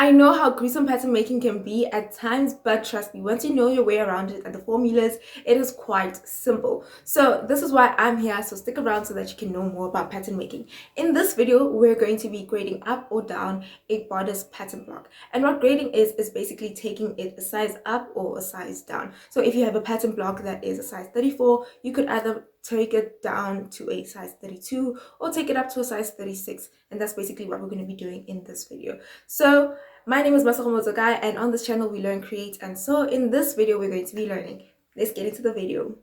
I know how gruesome pattern making can be at times, but trust me, once you know your way around it and the formulas, it is quite simple. So this is why I'm here, so stick around so that you can know more about pattern making. In this video, we're going to be grading up or down a bodice pattern block. And what grading is basically taking it a size up or a size down. So if you have a pattern block that is a size 34, you could either take it down to a size 32 or take it up to a size 36, and that's basically what we're going to be doing in this video. So my name is Masako Mozogai, and on this channel we learn, create, and so in this video we're going to be learning. Let's get into the video.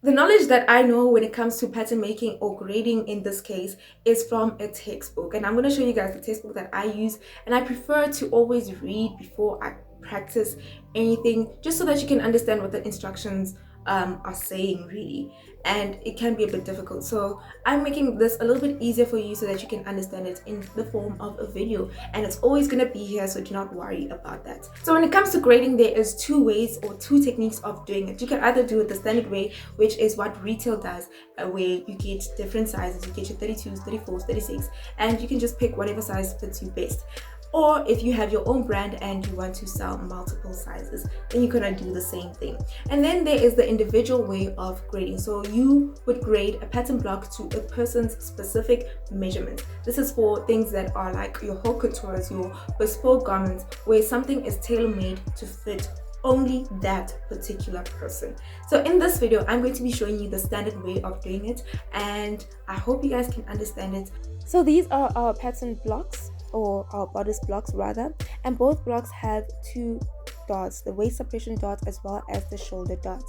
The knowledge that I know when it comes to pattern making or grading in this case is from a textbook, and I'm going to show you guys the textbook that I use, and I prefer to always read before I practice anything, just so that you can understand what the instructions are saying really, and it can be a bit difficult. So I'm making this a little bit easier for you so that you can understand it in the form of a video, and it's always going to be here, so do not worry about that. So when it comes to grading, there is two ways or two techniques of doing it. You can either do it the standard way, which is what retail does, where you get different sizes. You get your 32s, 34s, 36, and you can just pick whatever size fits you best. Or if you have your own brand and you want to sell multiple sizes, then you're gonna do the same thing. And then there is the individual way of grading. So you would grade a pattern block to a person's specific measurement. This is for things that are like your haute coutures, your bespoke garments, where something is tailor-made to fit only that particular person. So in this video, I'm going to be showing you the standard way of doing it, and I hope you guys can understand it. So these are our pattern blocks, or our bodice blocks rather, and both blocks have two dots, the waist separation dot as well as the shoulder dot,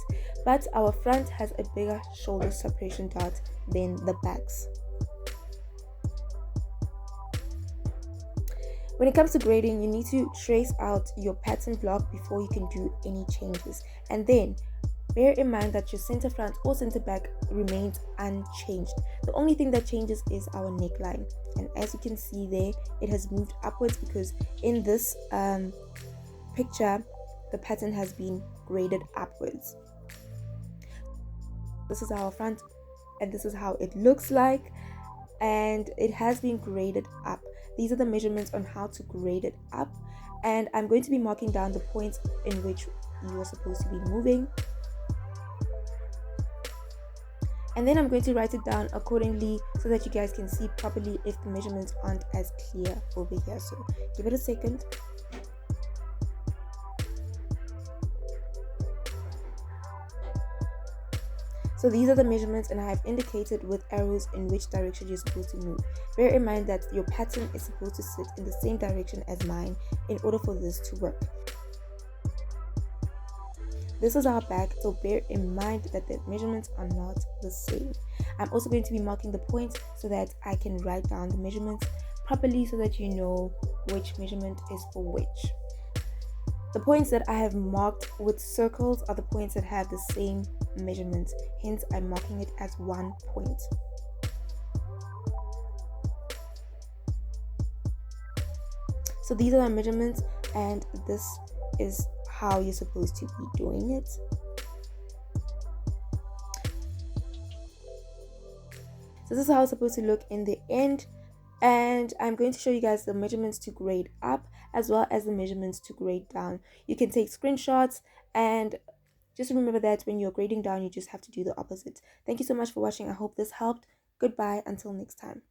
but our front has a bigger shoulder separation dot than the backs. When it comes to grading, you need to trace out your pattern block before you can do any changes, and then bear in mind that your center front or center back remains unchanged. The only thing that changes is our neckline, and as you can see there, it has moved upwards because in this picture the pattern has been graded upwards. This is our front, and this is how it looks like, and it has been graded up. These are the measurements on how to grade it up, and I'm going to be marking down the points in which you are supposed to be moving. And then I'm going to write it down accordingly so that you guys can see properly if the measurements aren't as clear over here. So give it a second. So these are the measurements, and I have indicated with arrows in which direction you're supposed to move. Bear in mind that your pattern is supposed to sit in the same direction as mine in order for this to work. This is our back, so bear in mind that the measurements are not the same. I'm also going to be marking the points so that I can write down the measurements properly so that you know which measurement is for which. The points that I have marked with circles are the points that have the same measurements, hence I'm marking it as 1 point. So these are our measurements, and this is how you're supposed to be doing it. So this is how it's supposed to look in the end, and I'm going to show you guys the measurements to grade up as well as the measurements to grade down. You can take screenshots, and just remember that when you're grading down, you just have to do the opposite. Thank you so much for watching. I hope this helped. Goodbye until next time.